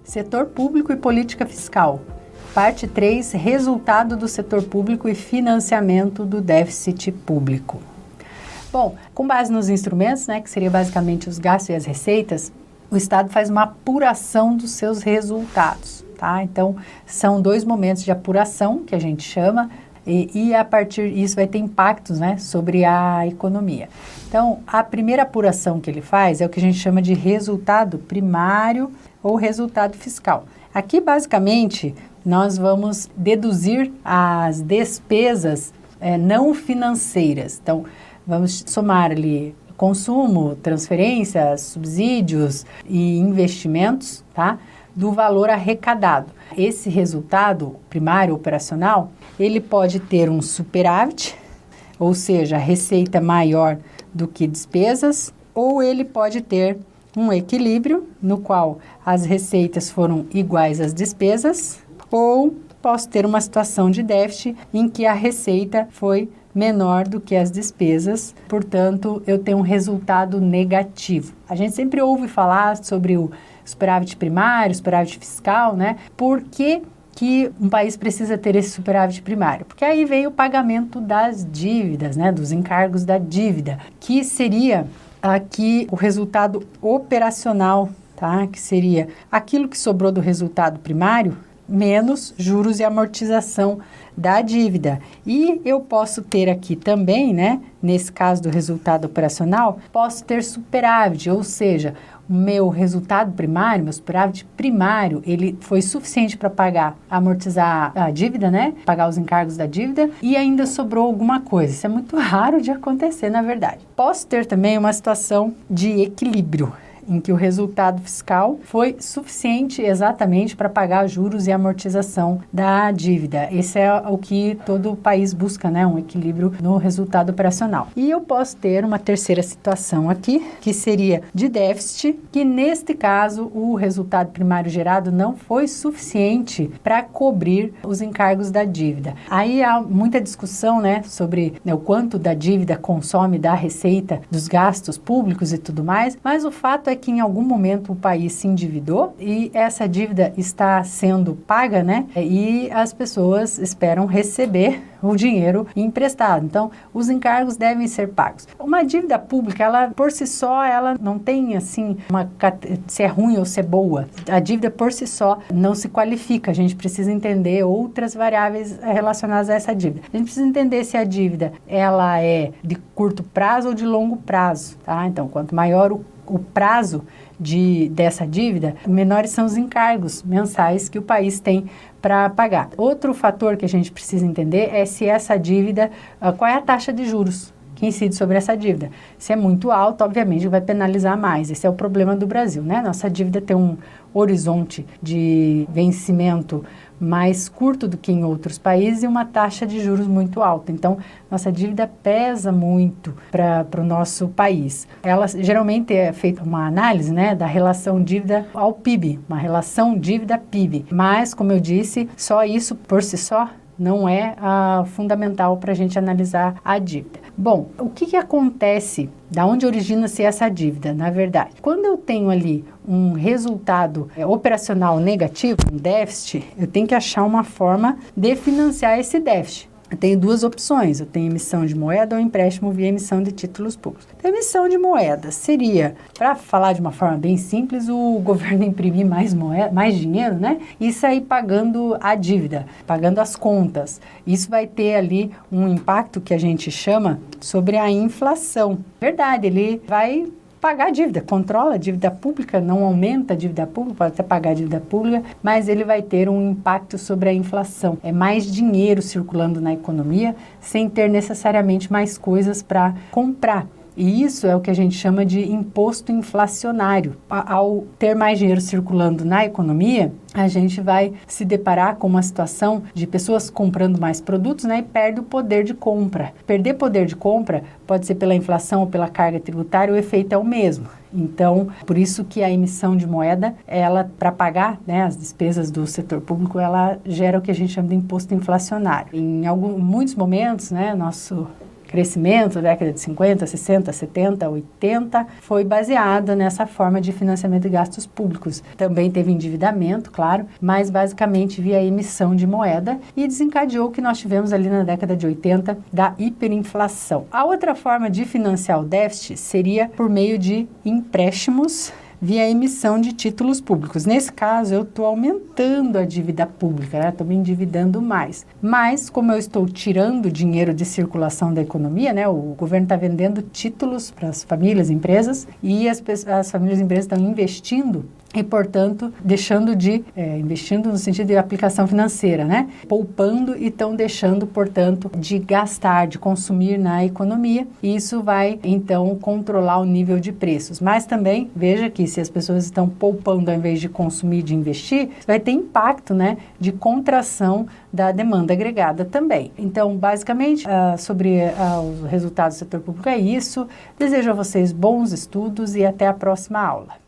Setor público e política fiscal. Parte 3, resultado do setor público e financiamento do déficit público. Bom, com base nos instrumentos, que seria basicamente os gastos e as receitas, o Estado faz uma apuração dos seus resultados, tá? Então, são 2 momentos de apuração, que a gente chama, e a partir disso vai ter impactos, sobre a economia. Então, a primeira apuração que ele faz é o que a gente chama de resultado primário ou resultado fiscal. Aqui, basicamente, nós vamos deduzir as despesas não financeiras. Então, vamos somar ali consumo, transferências, subsídios e investimentos, tá? Do valor arrecadado. Esse resultado primário operacional, ele pode ter um superávit, ou seja, receita maior do que despesas, ou ele pode ter um equilíbrio, no qual as receitas foram iguais às despesas, ou posso ter uma situação de déficit em que a receita foi menor do que as despesas, portanto, eu tenho um resultado negativo. A gente sempre ouve falar sobre o superávit primário, superávit fiscal, Por que um país precisa ter esse superávit primário? Porque aí vem o pagamento das dívidas, dos encargos da dívida, que seria aqui o resultado operacional, tá? Que seria aquilo que sobrou do resultado primário, menos juros e amortização da dívida. E eu posso ter aqui também, nesse caso do resultado operacional, posso ter superávit, ou seja, o meu resultado primário, meu superávit primário, ele foi suficiente para pagar, amortizar a dívida, pagar os encargos da dívida e ainda sobrou alguma coisa. Isso é muito raro de acontecer, na verdade. Posso ter também uma situação de equilíbrio, em que o resultado fiscal foi suficiente exatamente para pagar juros e amortização da dívida. Esse é o que todo país busca, um equilíbrio no resultado operacional. E eu posso ter uma terceira situação aqui, que seria de déficit, que neste caso o resultado primário gerado não foi suficiente para cobrir os encargos da dívida. Aí há muita discussão, sobre o quanto da dívida consome da receita, dos gastos públicos e tudo mais, mas o fato é que em algum momento o país se endividou e essa dívida está sendo paga, E as pessoas esperam receber o dinheiro emprestado. Então, os encargos devem ser pagos. Uma dívida pública, ela por si só, ela não tem assim se é ruim ou se é boa. A dívida por si só não se qualifica. A gente precisa entender outras variáveis relacionadas a essa dívida. A gente precisa entender se a dívida ela é de curto prazo ou de longo prazo, tá? Então, quanto maior o prazo dessa dívida, menores são os encargos mensais que o país tem para pagar. Outro fator que a gente precisa entender é se essa dívida, qual é a taxa de juros que incide sobre essa dívida. Se é muito alto, obviamente vai penalizar mais. Esse é o problema do Brasil, Nossa dívida tem um horizonte de vencimento mais curto do que em outros países e uma taxa de juros muito alta. Então, nossa dívida pesa muito para o nosso país. Ela geralmente é feita uma análise, da relação dívida ao PIB, uma relação dívida-PIB. Mas, como eu disse, só isso por si só não é fundamental para a gente analisar a dívida. Bom, o que acontece? Da onde origina-se essa dívida, na verdade? Quando eu tenho ali um resultado operacional negativo, um déficit, eu tenho que achar uma forma de financiar esse déficit. Eu tenho 2 opções, eu tenho emissão de moeda ou empréstimo via emissão de títulos públicos. Então, a emissão de moeda seria, para falar de uma forma bem simples, o governo imprimir mais moeda, mais dinheiro, e sair pagando a dívida, pagando as contas. Isso vai ter ali um impacto que a gente chama sobre a inflação. Verdade, ele vai pagar a dívida, controla a dívida pública, não aumenta a dívida pública, pode até pagar a dívida pública, mas ele vai ter um impacto sobre a inflação. É mais dinheiro circulando na economia, sem ter necessariamente mais coisas para comprar. E isso é o que a gente chama de imposto inflacionário. Ao ter mais dinheiro circulando na economia, a gente vai se deparar com uma situação de pessoas comprando mais produtos, e perde o poder de compra. Perder poder de compra pode ser pela inflação ou pela carga tributária, o efeito é o mesmo. Então, por isso que a emissão de moeda, ela, para pagar as despesas do setor público, ela gera o que a gente chama de imposto inflacionário. Em muitos momentos, nosso crescimento da década de 50, 60, 70, 80, foi baseada nessa forma de financiamento de gastos públicos. Também teve endividamento, claro, mas basicamente via emissão de moeda e desencadeou o que nós tivemos ali na década de 80 da hiperinflação. A outra forma de financiar o déficit seria por meio de empréstimos via emissão de títulos públicos. Nesse caso, eu estou aumentando a dívida pública, né? Estou me endividando mais. Mas, como eu estou tirando dinheiro de circulação da economia, né? O governo está vendendo títulos para as famílias e empresas e as famílias e empresas estão investindo e, portanto, investindo no sentido de aplicação financeira, né? Poupando e estão deixando, portanto, de gastar, de consumir na economia. E isso vai, então, controlar o nível de preços. Mas também, veja que se as pessoas estão poupando ao invés de consumir, de investir, vai ter impacto, né, de contração da demanda agregada também. Então, basicamente, sobre os resultados do setor público é isso. Desejo a vocês bons estudos e até a próxima aula.